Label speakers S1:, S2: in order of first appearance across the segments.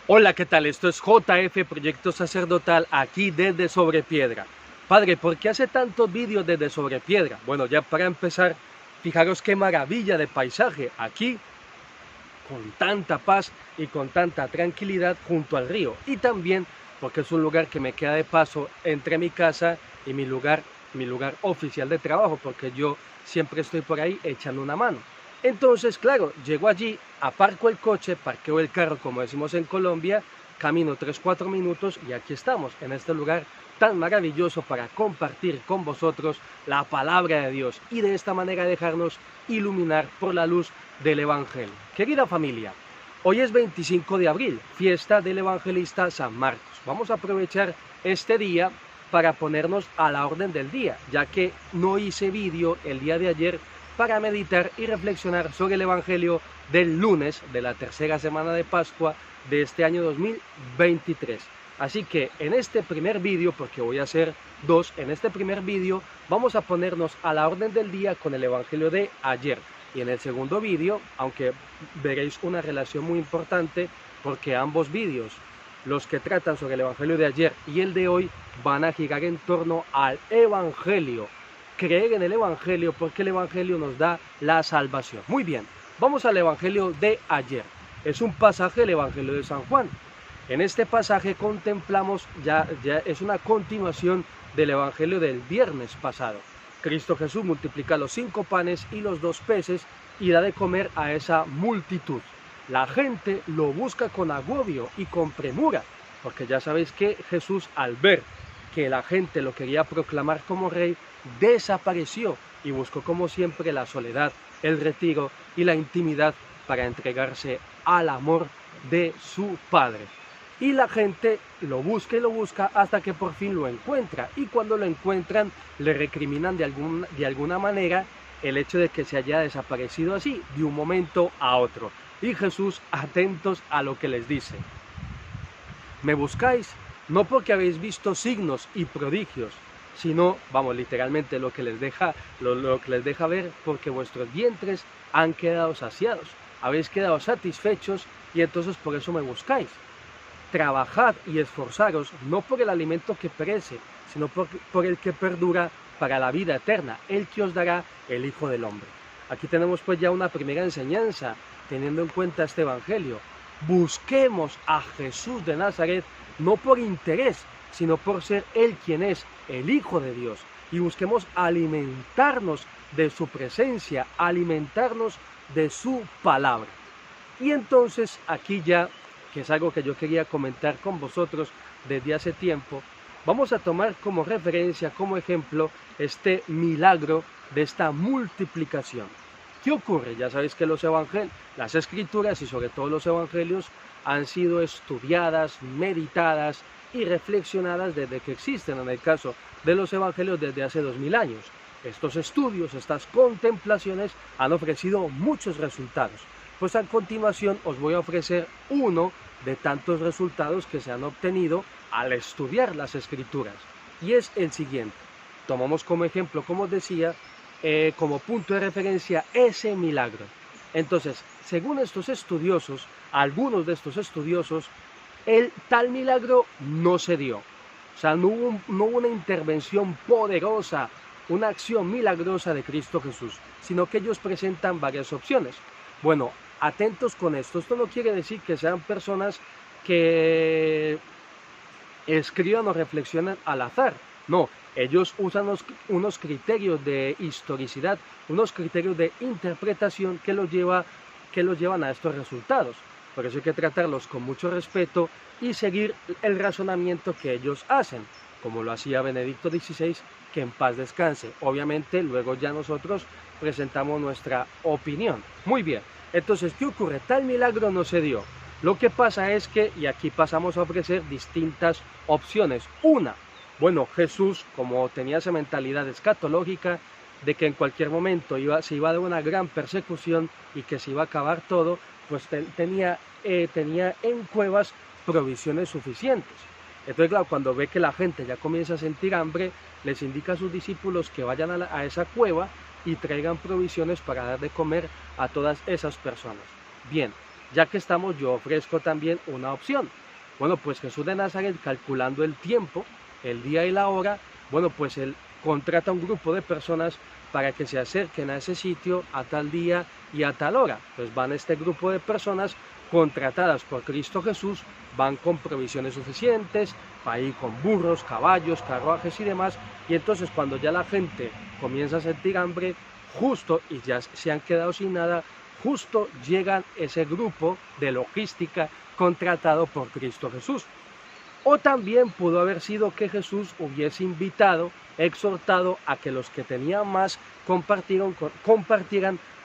S1: Hola, ¿qué tal? Esto es JF Proyecto Sacerdotal aquí desde Sobrepiedra. Padre, ¿por qué hace tantos vídeos desde Sobrepiedra? Bueno, ya para empezar, fijaros qué maravilla de paisaje aquí, con tanta paz y con tanta tranquilidad junto al río. Y también porque es un lugar que me queda de paso entre mi casa y mi lugar oficial de trabajo, porque yo siempre estoy por ahí echando una mano. Entonces, claro, llego allí, aparco el coche, parqueo el carro, como decimos en Colombia, camino 3-4 minutos y aquí estamos, en este lugar tan maravilloso para compartir con vosotros la palabra de Dios y de esta manera dejarnos iluminar por la luz del Evangelio. Querida familia, hoy es 25 de abril, fiesta del evangelista San Marcos. Vamos a aprovechar este día para ponernos a la orden del día, ya que no hice vídeo el día de ayer para meditar y reflexionar sobre el Evangelio del lunes de la tercera semana de Pascua de este año 2023. Así que en este primer vídeo, porque voy a hacer dos, en este primer vídeo vamos a ponernos a la orden del día con el Evangelio de ayer. Y en el segundo vídeo, aunque veréis una relación muy importante, porque ambos vídeos, los que tratan sobre el Evangelio de ayer y el de hoy, van a girar en torno al Evangelio. Creer en el Evangelio, porque el Evangelio nos da la salvación. Muy bien, vamos al Evangelio de ayer. Es un pasaje del Evangelio de San Juan. En este pasaje contemplamos, ya es una continuación del Evangelio del viernes pasado. Cristo Jesús multiplica los 5 panes y los 2 peces y da de comer a esa multitud. La gente lo busca con agobio y con premura, porque ya sabéis que Jesús, al ver que la gente lo quería proclamar como rey, desapareció y buscó como siempre la soledad, el retiro y la intimidad para entregarse al amor de su Padre. Y la gente lo busca y lo busca hasta que por fin lo encuentra. Y cuando lo encuentran, le recriminan de alguna manera el hecho de que se haya desaparecido así, de un momento a otro. Y Jesús, atentos a lo que les dice: me buscáis no porque habéis visto signos y prodigios, sino, vamos, literalmente lo que les deja ver, porque vuestros vientres han quedado saciados, habéis quedado satisfechos y entonces por eso me buscáis. Trabajad y esforzaros no por el alimento que perece, sino por el que perdura para la vida eterna, el que os dará el Hijo del Hombre. Aquí tenemos pues ya una primera enseñanza, teniendo en cuenta este Evangelio. Busquemos a Jesús de Nazaret no por interés, sino por ser Él quien es, el Hijo de Dios. Y busquemos alimentarnos de su presencia, alimentarnos de su palabra. Y entonces aquí ya, que es algo que yo quería comentar con vosotros desde hace tiempo, vamos a tomar como referencia, como ejemplo, este milagro de esta multiplicación. ¿Qué ocurre? Ya sabéis que las escrituras y sobre todo los evangelios han sido estudiadas, meditadas y reflexionadas desde que existen, en el caso de los evangelios, desde hace 2000 años. Estos estudios, estas contemplaciones han ofrecido muchos resultados. Pues a continuación os voy a ofrecer uno de tantos resultados que se han obtenido al estudiar las escrituras. Y es el siguiente. Tomamos como ejemplo, como os decía, como punto de referencia ese milagro. Entonces, según estos estudiosos, algunos de estos estudiosos, el tal milagro no se dio. O sea, no hubo una intervención poderosa, una acción milagrosa de Cristo Jesús, sino que ellos presentan varias opciones. Bueno, atentos con esto. Esto no quiere decir que sean personas que escriban o reflexionan al azar. No, ellos usan unos criterios de historicidad, unos criterios de interpretación que los llevan a estos resultados. Por eso hay que tratarlos con mucho respeto y seguir el razonamiento que ellos hacen, como lo hacía Benedicto XVI, que en paz descanse. Obviamente, luego ya nosotros presentamos nuestra opinión. Muy bien. Entonces, ¿qué ocurre? Tal milagro no se dio. Lo que pasa es que, y aquí pasamos a ofrecer distintas opciones. Una, bueno, Jesús, como tenía esa mentalidad escatológica de que en cualquier momento se iba a dar una gran persecución y que se iba a acabar todo, pues tenía en cuevas provisiones suficientes. Entonces, claro, cuando ve que la gente ya comienza a sentir hambre, les indica a sus discípulos que vayan a esa cueva y traigan provisiones para dar de comer a todas esas personas. Bien, ya que estamos, yo ofrezco también una opción. Bueno, pues Jesús de Nazaret, calculando el tiempo, el día y la hora, bueno, pues él contrata un grupo de personas para que se acerquen a ese sitio a tal día y a tal hora. Pues van este grupo de personas contratadas por Cristo Jesús, van con provisiones suficientes, para ir con burros, caballos, carruajes y demás, y entonces cuando ya la gente comienza a sentir hambre, justo, y ya se han quedado sin nada, justo llegan ese grupo de logística contratado por Cristo Jesús. O también pudo haber sido que Jesús hubiese invitado, exhortado a que los que tenían más compartieran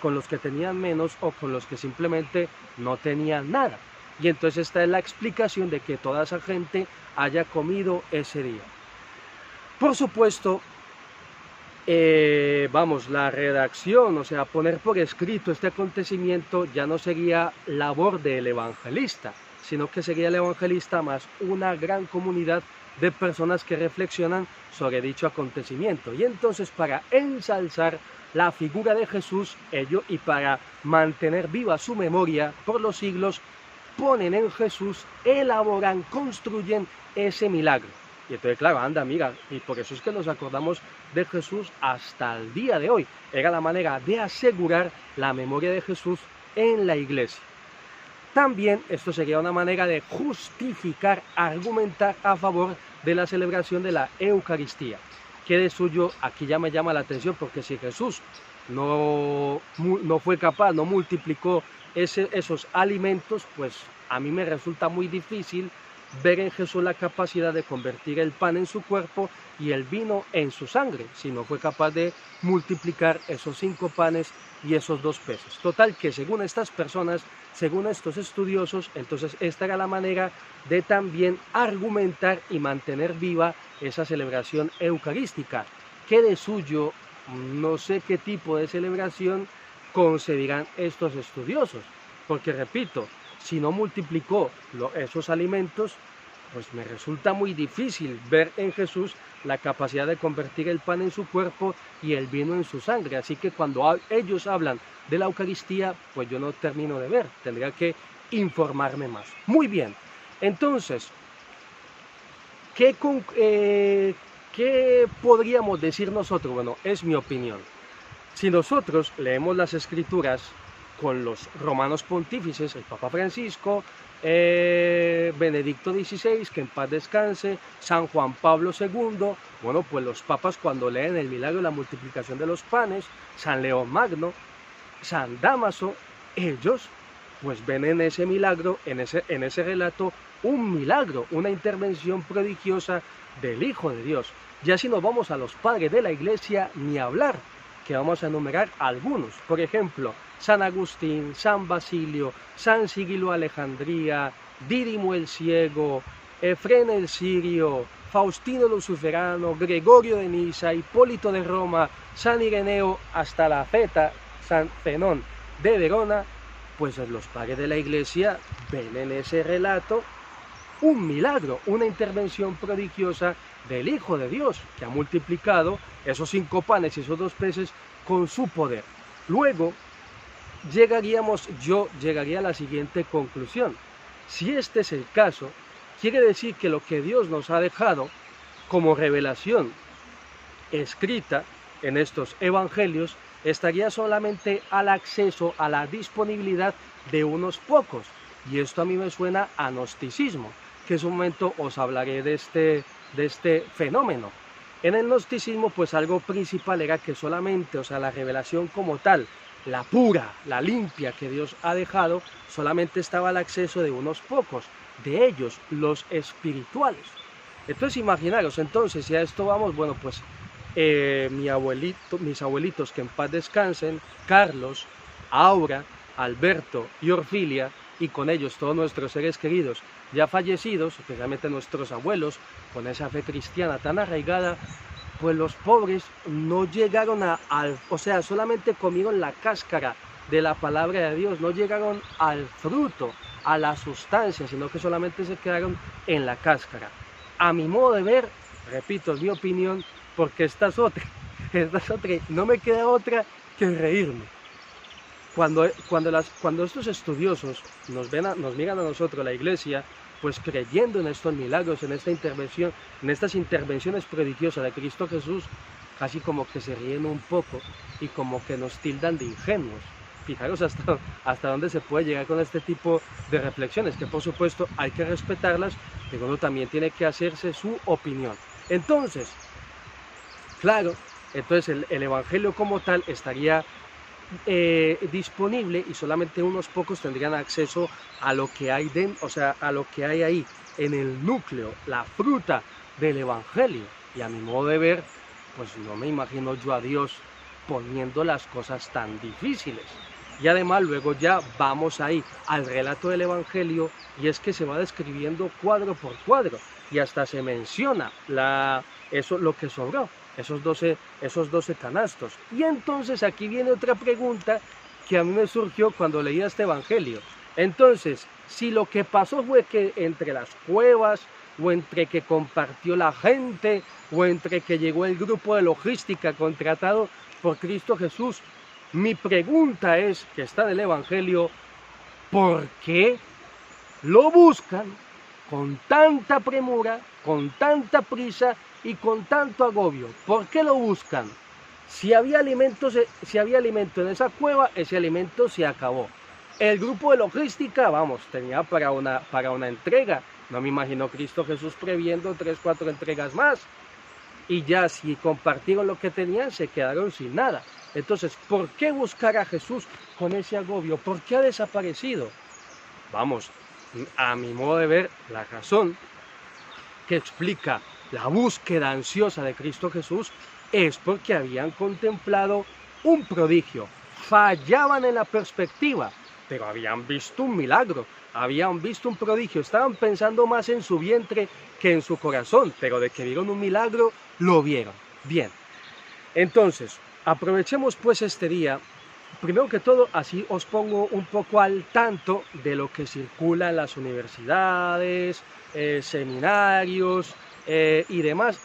S1: con los que tenían menos o con los que simplemente no tenían nada. Y entonces esta es la explicación de que toda esa gente haya comido ese día. Por supuesto, la redacción, o sea, poner por escrito este acontecimiento ya no sería labor del evangelista, sino que sería el evangelista más una gran comunidad de personas que reflexionan sobre dicho acontecimiento. Y entonces, para ensalzar la figura de Jesús, y para mantener viva su memoria por los siglos, ponen en Jesús, elaboran, construyen ese milagro. Y entonces, claro, anda, mira, y por eso es que nos acordamos de Jesús hasta el día de hoy. Era la manera de asegurar la memoria de Jesús en la iglesia. También esto sería una manera de justificar, argumentar a favor de la celebración de la Eucaristía. Que de suyo aquí ya me llama la atención, porque si Jesús no fue capaz, no multiplicó esos alimentos, pues a mí me resulta muy difícil ver en Jesús la capacidad de convertir el pan en su cuerpo y el vino en su sangre, si no fue capaz de multiplicar esos 5 panes y esos 2 peces. Total, que según estas personas, según estos estudiosos, entonces esta era la manera de también argumentar y mantener viva esa celebración eucarística, que de suyo no sé qué tipo de celebración concebirán estos estudiosos, porque repito, si no multiplicó esos alimentos, pues me resulta muy difícil ver en Jesús la capacidad de convertir el pan en su cuerpo y el vino en su sangre. Así que cuando ellos hablan de la Eucaristía, pues yo no termino de ver, tendría que informarme más. Muy bien, entonces, ¿qué podríamos decir nosotros? Bueno, es mi opinión. Si nosotros leemos las Escrituras con los romanos pontífices, el Papa Francisco, Benedicto XVI, que en paz descanse, San Juan Pablo II, bueno, pues los papas cuando leen el milagro de la multiplicación de los panes, San León Magno, San Dámaso, ellos pues ven en ese milagro, en ese relato, un milagro, una intervención prodigiosa del Hijo de Dios. Ya si nos vamos a los padres de la Iglesia, ni hablar, que vamos a enumerar algunos. Por ejemplo, San Agustín, San Basilio, San Cirilo Alejandría, Dídimo el Ciego, Efrén el Sirio, Faustino el Luciferano, Gregorio de Niza, Hipólito de Roma, San Ireneo, hasta la feta, San Zenón de Verona, pues los padres de la Iglesia ven en ese relato un milagro, una intervención prodigiosa del Hijo de Dios, que ha multiplicado esos 5 panes y esos 2 peces con su poder. Luego, yo llegaría a la siguiente conclusión. Si este es el caso, quiere decir que lo que Dios nos ha dejado como revelación escrita en estos evangelios estaría solamente al acceso, a la disponibilidad de unos pocos. Y esto a mí me suena a gnosticismo, que en un momento os hablaré de este fenómeno. En el gnosticismo, pues algo principal era que solamente, o sea, la revelación como tal, la pura, la limpia que Dios ha dejado, solamente estaba al acceso de unos pocos, de ellos, los espirituales. Entonces, imaginaros, entonces, si a esto vamos, bueno, pues mis abuelitos, que en paz descansen, Carlos, Aura, Alberto y Orfilia, y con ellos todos nuestros seres queridos ya fallecidos, especialmente nuestros abuelos, con esa fe cristiana tan arraigada, pues los pobres no llegaron o sea, solamente comieron la cáscara de la palabra de Dios, no llegaron al fruto, a la sustancia, sino que solamente se quedaron en la cáscara. A mi modo de ver, repito, es mi opinión, porque esta es otra, no me queda otra que reírme. cuando estos estudiosos nos miran a nosotros, la iglesia, pues creyendo en estos milagros, en estas intervenciones prodigiosas de Cristo Jesús, casi como que se ríen un poco y como que nos tildan de ingenuos. Fijaros hasta dónde se puede llegar con este tipo de reflexiones, que por supuesto hay que respetarlas, pero uno también tiene que hacerse su opinión. Entonces, claro, el Evangelio como tal estaría disponible y solamente unos pocos tendrían acceso a lo que hay a lo que hay ahí en el núcleo, la fruta del Evangelio. Y a mi modo de ver, pues no me imagino yo a Dios poniendo las cosas tan difíciles. Y además luego ya vamos ahí al relato del Evangelio, y es que se va describiendo cuadro por cuadro y hasta se menciona lo que sobró, esos 12 canastos. Y entonces aquí viene otra pregunta que a mí me surgió cuando leía este Evangelio. Entonces, si lo que pasó fue que entre las cuevas, o entre que compartió la gente, o entre que llegó el grupo de logística contratado por Cristo Jesús, mi pregunta es, que está en el Evangelio, ¿por qué lo buscan con tanta premura, con tanta prisa y con tanto agobio? ¿Por qué lo buscan? Si había alimento en esa cueva, ese alimento se acabó. El grupo de logística, vamos, tenía para una entrega. No me imagino Cristo Jesús previendo 3, 4 entregas más. Y ya si compartieron lo que tenían, se quedaron sin nada. Entonces, ¿por qué buscar a Jesús con ese agobio? ¿Por qué ha desaparecido? Vamos, a mi modo de ver, la razón que explica la búsqueda ansiosa de Cristo Jesús es porque habían contemplado un prodigio, fallaban en la perspectiva, pero habían visto un milagro, habían visto un prodigio, estaban pensando más en su vientre que en su corazón, pero de que vieron un milagro, lo vieron. Bien, entonces, aprovechemos pues este día. Primero que todo, así os pongo un poco al tanto de lo que circula en las universidades, seminarios y demás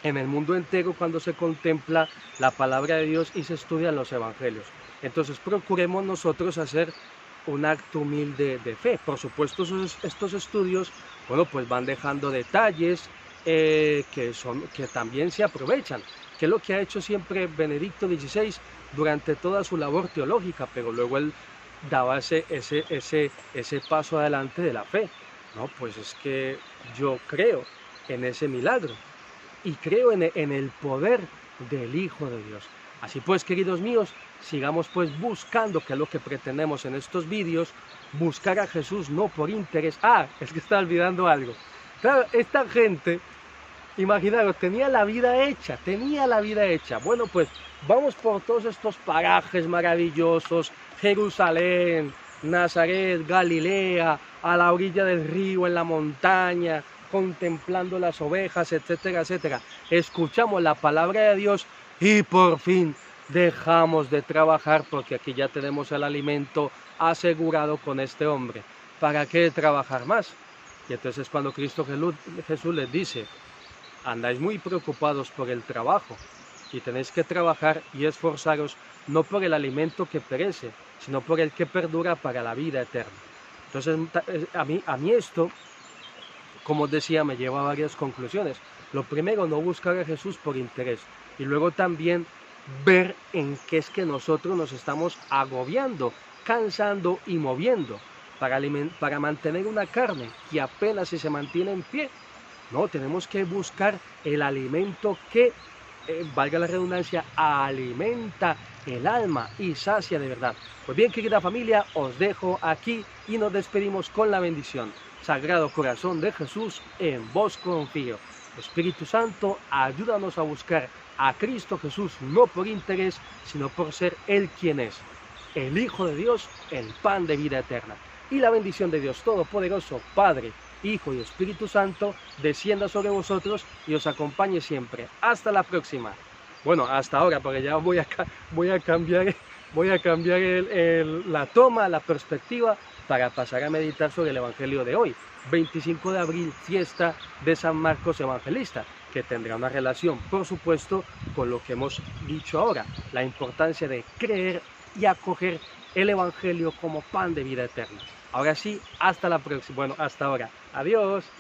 S1: en el mundo entero cuando se contempla la palabra de Dios y se estudian los evangelios. Entonces procuremos nosotros hacer un acto humilde de fe. Por supuesto, estos estudios, bueno, pues van dejando detalles que también se aprovechan, que es lo que ha hecho siempre Benedicto XVI durante toda su labor teológica, pero luego él daba ese paso adelante de la fe. No, pues es que yo creo en ese milagro y creo en el poder del Hijo de Dios. Así pues, queridos míos, sigamos pues buscando, que es lo que pretendemos en estos vídeos, buscar a Jesús no por interés. Es que estaba olvidando algo. Claro, esta gente, imaginaros, tenía la vida hecha. Bueno, pues vamos por todos estos parajes maravillosos, Jerusalén, Nazaret, Galilea, a la orilla del río, en la montaña, contemplando las ovejas, etcétera, etcétera. Escuchamos la palabra de Dios y por fin dejamos de trabajar porque aquí ya tenemos el alimento asegurado con este hombre. ¿Para qué trabajar más? Y entonces cuando Cristo Jesús les dice: andáis muy preocupados por el trabajo y tenéis que trabajar y esforzaros no por el alimento que perece, sino por el que perdura para la vida eterna. Entonces a mí esto, como os decía, me lleva a varias conclusiones. Lo primero, no buscar a Jesús por interés, y luego también ver en qué es que nosotros nos estamos agobiando, cansando y moviendo para mantener una carne que apenas si se mantiene en pie. No, tenemos que buscar el alimento que, valga la redundancia, alimenta el alma y sacia de verdad. Pues bien, querida familia, os dejo aquí y nos despedimos con la bendición. Sagrado Corazón de Jesús, en vos confío. Espíritu Santo, ayúdanos a buscar a Cristo Jesús no por interés, sino por ser Él quien es, el Hijo de Dios, el pan de vida eterna. Y la bendición de Dios Todopoderoso, Padre, Hijo y Espíritu Santo, descienda sobre vosotros y os acompañe siempre. Hasta la próxima. Bueno, hasta ahora, porque ya voy a cambiar la toma, la perspectiva, para pasar a meditar sobre el Evangelio de hoy, 25 de abril, fiesta de San Marcos Evangelista, que tendrá una relación, por supuesto, con lo que hemos dicho ahora, la importancia de creer y acoger el Evangelio como pan de vida eterna. Ahora sí, hasta la próxima. Bueno, hasta ahora. Adiós.